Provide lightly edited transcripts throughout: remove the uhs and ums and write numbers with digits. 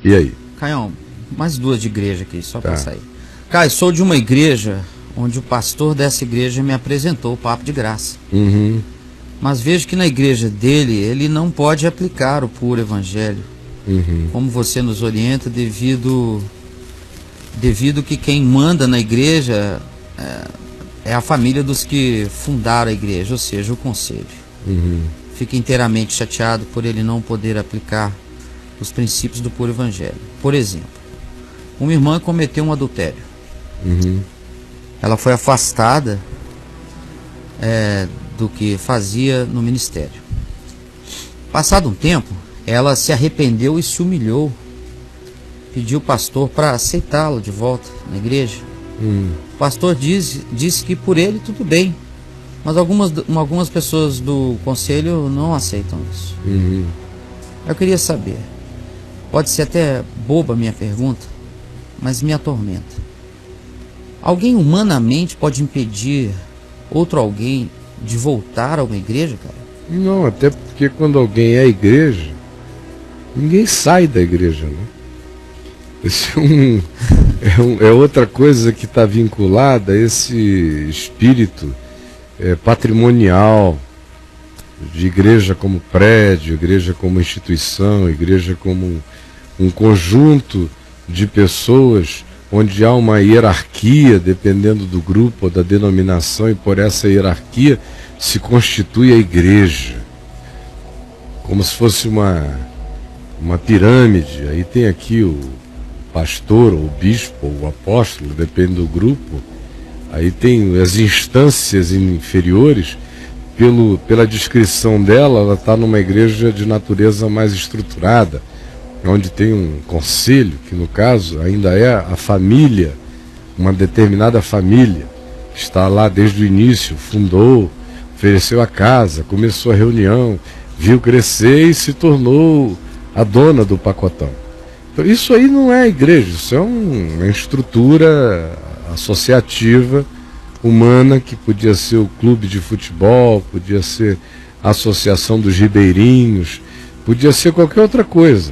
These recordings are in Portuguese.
E aí? Caião, mais duas de igreja aqui, só Tá. para sair. Caio, sou de uma igreja onde o pastor dessa igreja me apresentou o papo de graça. Uhum. Mas vejo que na igreja dele, ele não pode aplicar o puro evangelho. Uhum. Como você nos orienta, devido que quem manda na igreja é a família dos que fundaram a igreja, ou seja, o conselho. Uhum. Fica inteiramente chateado por ele não poder aplicar os princípios do puro evangelho. Por exemplo, uma irmã cometeu um adultério. Uhum. Ela foi afastada do que fazia no ministério. Passado um tempo, ela se arrependeu e se humilhou. Pediu o pastor para aceitá-lo de volta na igreja. O pastor disse que por ele tudo bem, mas algumas pessoas do conselho não aceitam isso. Uhum. Eu queria saber, pode ser até boba a minha pergunta, mas me atormenta. Alguém humanamente pode impedir outro alguém de voltar a uma igreja, cara? Não, até porque quando alguém é igreja, ninguém sai da igreja, né? Esse é outra coisa que está vinculada a esse espírito patrimonial de igreja como prédio, igreja como instituição, igreja como um conjunto de pessoas onde há uma hierarquia, dependendo do grupo ou da denominação, e por essa hierarquia se constitui a igreja, como se fosse uma pirâmide. Aí tem aqui o pastor, ou o bispo, ou o apóstolo, depende do grupo. Aí tem as instâncias inferiores. Pela descrição dela, ela está numa igreja de natureza mais estruturada, onde tem um conselho, que no caso ainda é a família, uma determinada família, que está lá desde o início, fundou, ofereceu a casa, começou a reunião, viu crescer e se tornou a dona do pacotão. Então, isso aí não é igreja, isso é uma estrutura associativa, humana, que podia ser o clube de futebol, podia ser a associação dos ribeirinhos, podia ser qualquer outra coisa.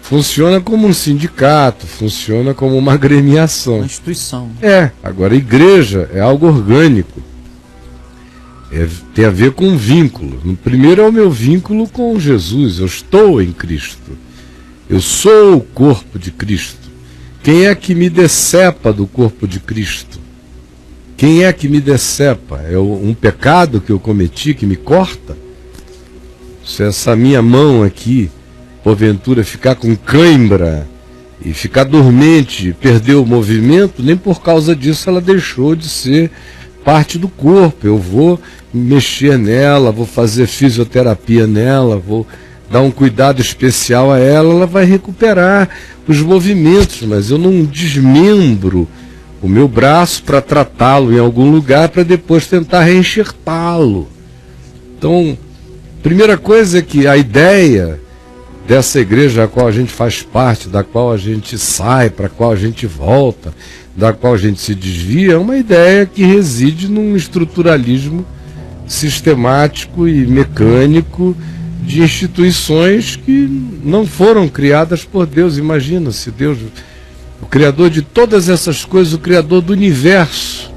Funciona como um sindicato, funciona como uma agremiação. Uma instituição. Agora igreja é algo orgânico. Tem a ver com um vínculo. No primeiro é o meu vínculo com Jesus. Eu estou em Cristo. Eu sou o corpo de Cristo. Quem é que me decepa do corpo de Cristo? Quem é que me decepa? É um pecado que eu cometi que me corta? Se essa minha mão aqui, porventura, ficar com cãibra e ficar dormente, perder o movimento, nem por causa disso ela deixou de ser parte do corpo. Eu vou mexer nela, vou fazer fisioterapia nela, vou dar um cuidado especial a ela, ela vai recuperar os movimentos, mas eu não desmembro o meu braço para tratá-lo em algum lugar para depois tentar reenxertá-lo. Então, primeira coisa é que a ideia dessa igreja a qual a gente faz parte, da qual a gente sai, para a qual a gente volta, da qual a gente se desvia, é uma ideia que reside num estruturalismo sistemático e mecânico de instituições que não foram criadas por Deus. Imagina se Deus, o Criador de todas essas coisas, o Criador do universo,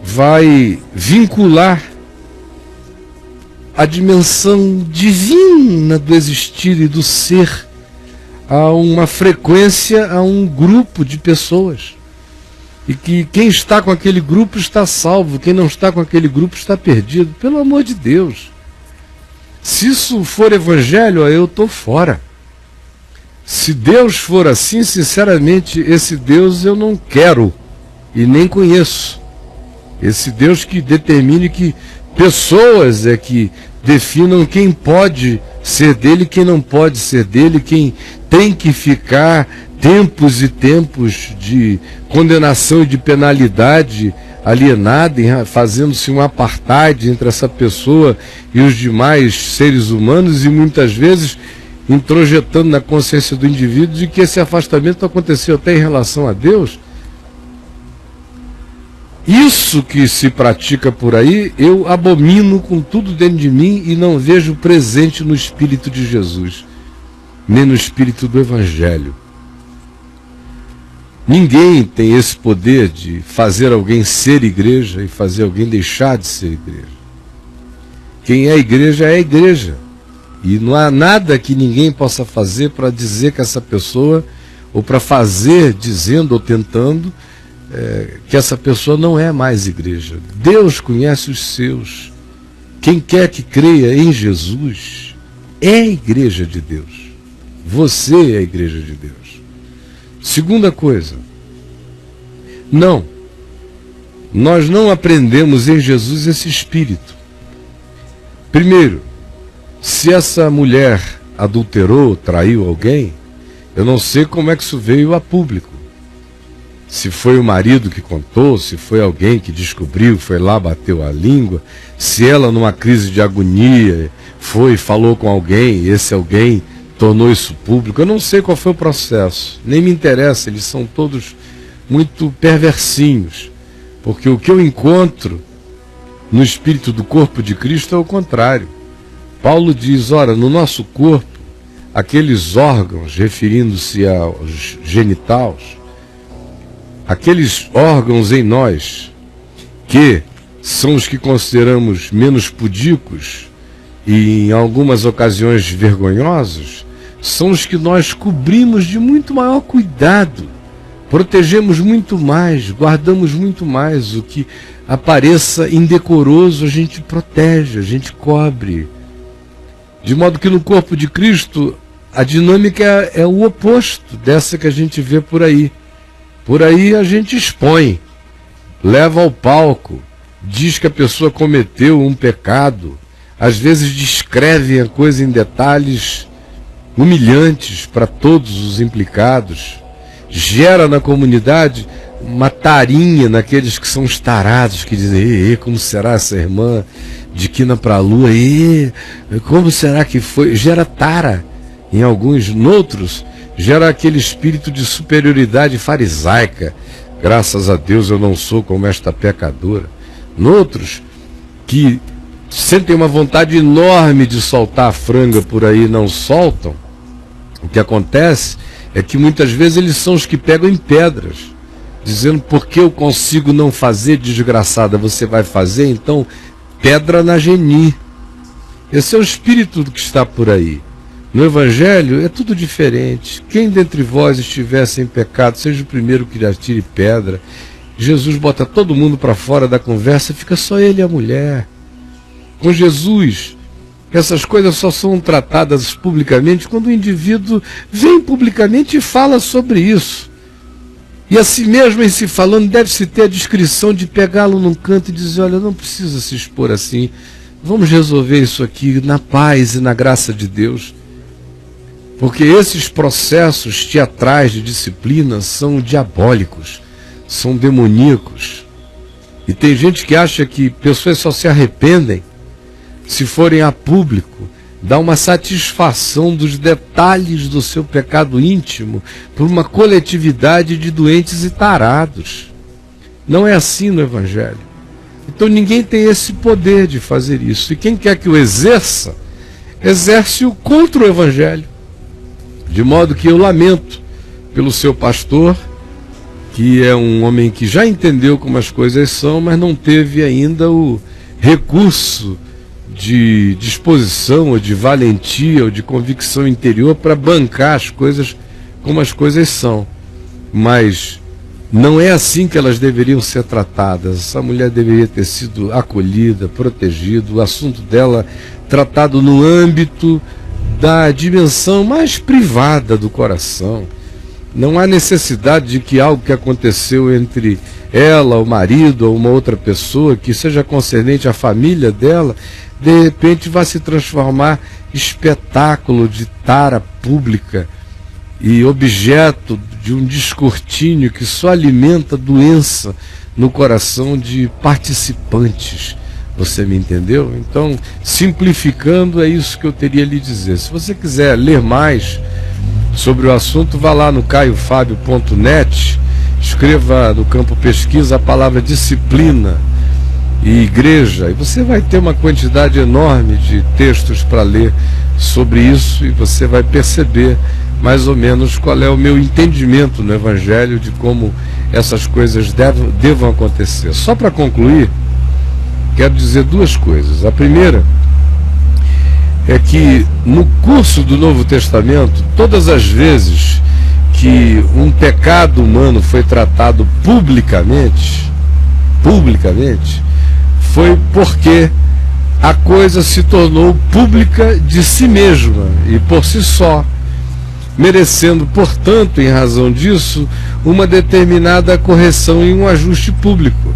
vai vincular a dimensão divina do existir e do ser a uma frequência, a um grupo de pessoas. E que quem está com aquele grupo está salvo, quem não está com aquele grupo está perdido. Pelo amor de Deus. Se isso for evangelho, eu estou fora. Se Deus for assim, sinceramente, esse Deus eu não quero e nem conheço. Esse Deus que determine que pessoas é que definam quem pode ser dele, quem não pode ser dele, quem tem que ficar tempos e tempos de condenação e de penalidade alienada, fazendo-se um apartheid entre essa pessoa e os demais seres humanos, e muitas vezes introjetando na consciência do indivíduo de que esse afastamento aconteceu até em relação a Deus. Isso que se pratica por aí, eu abomino com tudo dentro de mim e não vejo presente no Espírito de Jesus. nem no espírito do Evangelho. Ninguém tem esse poder de fazer alguém ser igreja e fazer alguém deixar de ser igreja. Quem é igreja é a igreja. E não há nada que ninguém possa fazer para dizer que essa pessoa, ou para fazer, dizendo ou tentando, que essa pessoa não é mais igreja. Deus conhece os seus. Quem quer que creia em Jesus é a igreja de Deus. Você é a igreja de Deus. Segunda coisa, nós não aprendemos em Jesus esse espírito. Primeiro, se essa mulher adulterou, traiu alguém, eu não sei como é que isso veio a público. Se foi o marido que contou, se foi alguém que descobriu, foi lá, bateu a língua, se ela numa crise de agonia falou com alguém, e esse alguém tornou isso público, eu não sei qual foi o processo, nem me interessa, eles são todos muito perversinhos, porque o que eu encontro no espírito do corpo de Cristo é o contrário. Paulo diz, ora, no nosso corpo, aqueles órgãos, referindo-se aos genitais, aqueles órgãos em nós, que são os que consideramos menos pudicos e em algumas ocasiões vergonhosos, são os que nós cobrimos de muito maior cuidado, protegemos muito mais, guardamos muito mais. O que apareça indecoroso a gente protege, a gente cobre. De modo que no corpo de Cristo a dinâmica é o oposto dessa que a gente vê por aí. Por aí a gente expõe, leva ao palco, diz que a pessoa cometeu um pecado, às vezes descreve a coisa em detalhes humilhantes para todos os implicados, gera na comunidade uma tarinha naqueles que são os tarados, que dizem, como será essa irmã de quina para a lua, como será que foi? Gera tara em alguns, noutros gera aquele espírito de superioridade farisaica, graças a Deus eu não sou como esta pecadora. Noutros que sentem uma vontade enorme de soltar a franga por aí, não soltam. O que acontece é que muitas vezes eles são os que pegam em pedras, dizendo, porque eu consigo não fazer, desgraçada, você vai fazer, então pedra na geni. Esse é o espírito que está por aí. No Evangelho é tudo diferente. Quem dentre vós estiver sem pecado, seja o primeiro que lhe atire pedra. Jesus bota todo mundo para fora da conversa, fica só ele e a mulher. Com Jesus, essas coisas só são tratadas publicamente quando o indivíduo vem publicamente e fala sobre isso. E assim mesmo, em se falando, deve-se ter a discrição de pegá-lo num canto e dizer, olha, não precisa se expor assim, vamos resolver isso aqui na paz e na graça de Deus. Porque esses processos teatrais de disciplina são diabólicos, são demoníacos. E tem gente que acha que pessoas só se arrependem se forem a público, dá uma satisfação dos detalhes do seu pecado íntimo por uma coletividade de doentes e tarados. Não é assim no Evangelho. Então ninguém tem esse poder de fazer isso. E quem quer que o exerça, exerce-o contra o Evangelho. De modo que eu lamento pelo seu pastor, que é um homem que já entendeu como as coisas são, mas não teve ainda o recurso de disposição, ou de valentia, ou de convicção interior para bancar as coisas como as coisas são. Mas não é assim que elas deveriam ser tratadas. Essa mulher deveria ter sido acolhida, protegida, o assunto dela tratado no âmbito da dimensão mais privada do coração. Não há necessidade de que algo que aconteceu entre ela, o marido, ou uma outra pessoa, que seja concernente à família dela, de repente vai se transformar em espetáculo de tara pública e objeto de um descortínio que só alimenta doença no coração de participantes. Você me entendeu? Então, simplificando, é isso que eu teria a lhe dizer. Se você quiser ler mais sobre o assunto, vá lá no caiofabio.net, escreva no campo pesquisa a palavra disciplina e igreja, e você vai ter uma quantidade enorme de textos para ler sobre isso e você vai perceber mais ou menos qual é o meu entendimento no Evangelho de como essas coisas devam acontecer. Só para concluir, quero dizer duas coisas. A primeira é que no curso do Novo Testamento, todas as vezes que um pecado humano foi tratado publicamente, foi porque a coisa se tornou pública de si mesma e por si só, merecendo, portanto, em razão disso, uma determinada correção e um ajuste público.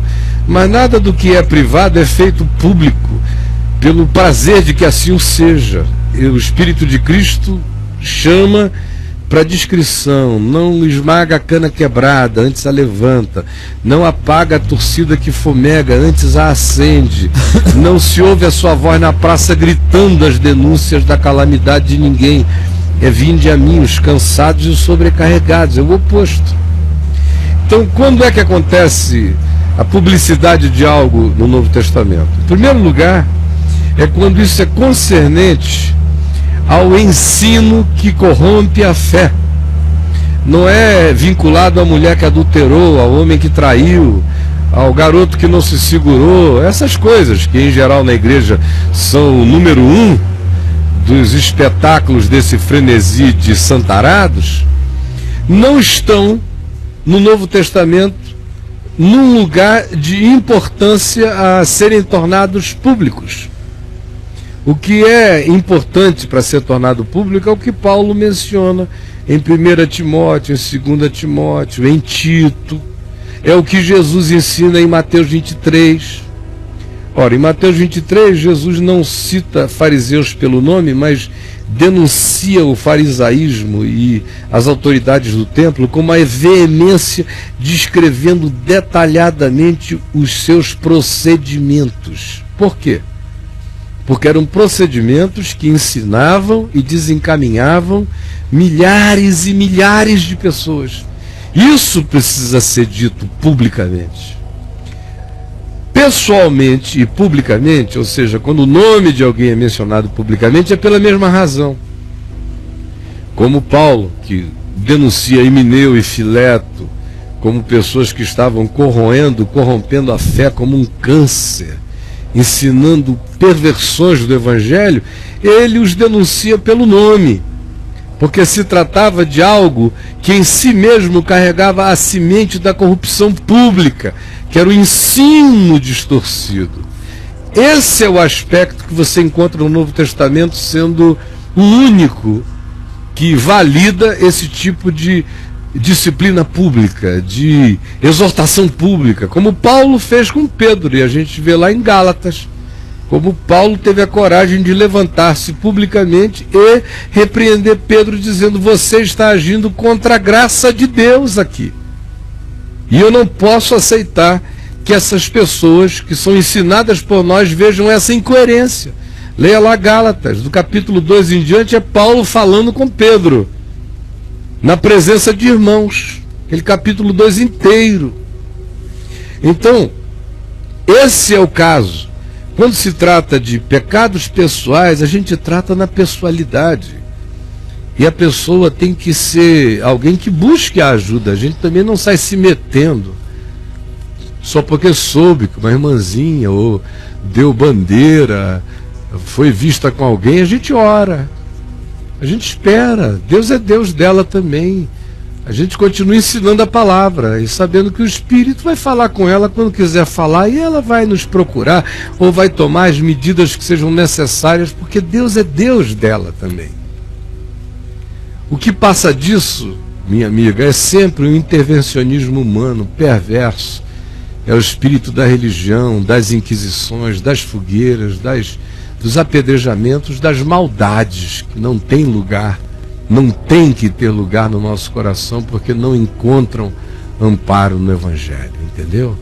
Mas nada do que é privado é feito público pelo prazer de que assim o seja. E o Espírito de Cristo chama para discrição, não esmaga a cana quebrada, antes a levanta, não apaga a torcida que fomega, antes a acende, não se ouve a sua voz na praça gritando as denúncias da calamidade de ninguém. É vinde a mim os cansados e os sobrecarregados, é o oposto. Então, quando é que acontece a publicidade de algo no Novo Testamento? Em primeiro lugar, é quando isso é concernente ao ensino que corrompe a fé. Não é vinculado à mulher que adulterou, ao homem que traiu, ao garoto que não se segurou, essas coisas que em geral na igreja são o número 1 dos espetáculos desse frenesi de santarados, não estão no Novo Testamento num lugar de importância a serem tornados públicos. O que é importante para ser tornado público é o que Paulo menciona em 1 Timóteo, em 2 Timóteo, em Tito. É o que Jesus ensina em Mateus 23. Ora, em Mateus 23, Jesus não cita fariseus pelo nome, mas denuncia o farisaísmo e as autoridades do templo com uma veemência, descrevendo detalhadamente os seus procedimentos. Por quê? Porque eram procedimentos que ensinavam e desencaminhavam milhares e milhares de pessoas. Isso precisa ser dito publicamente. Pessoalmente e publicamente, ou seja, quando o nome de alguém é mencionado publicamente, é pela mesma razão. Como Paulo, que denuncia Himeneu e Fileto como pessoas que estavam corrompendo a fé como um câncer, ensinando perversões do Evangelho, ele os denuncia pelo nome, porque se tratava de algo que em si mesmo carregava a semente da corrupção pública, que era o ensino distorcido. Esse é o aspecto que você encontra no Novo Testamento sendo o único que valida esse tipo de disciplina pública, de exortação pública, como Paulo fez com Pedro, e a gente vê lá em Gálatas, como Paulo teve a coragem de levantar-se publicamente e repreender Pedro, dizendo: você está agindo contra a graça de Deus aqui. E eu não posso aceitar que essas pessoas que são ensinadas por nós vejam essa incoerência. Leia lá Gálatas, do capítulo 2 em diante, é Paulo falando com Pedro, na presença de irmãos, aquele capítulo 2 inteiro. Então, esse é o caso. Quando se trata de pecados pessoais, a gente trata na pessoalidade. E a pessoa tem que ser alguém que busque a ajuda. A gente também não sai se metendo só porque soube que uma irmãzinha ou deu bandeira, foi vista com alguém. A gente ora, a gente espera. Deus é Deus dela também. A gente continua ensinando a palavra e sabendo que o Espírito vai falar com ela quando quiser falar, e ela vai nos procurar ou vai tomar as medidas que sejam necessárias, porque Deus é Deus dela também. O que passa disso, minha amiga, é sempre um intervencionismo humano perverso. É o espírito da religião, das inquisições, das fogueiras, dos apedrejamentos, das maldades, que não tem lugar, não tem que ter lugar no nosso coração, porque não encontram amparo no Evangelho, entendeu?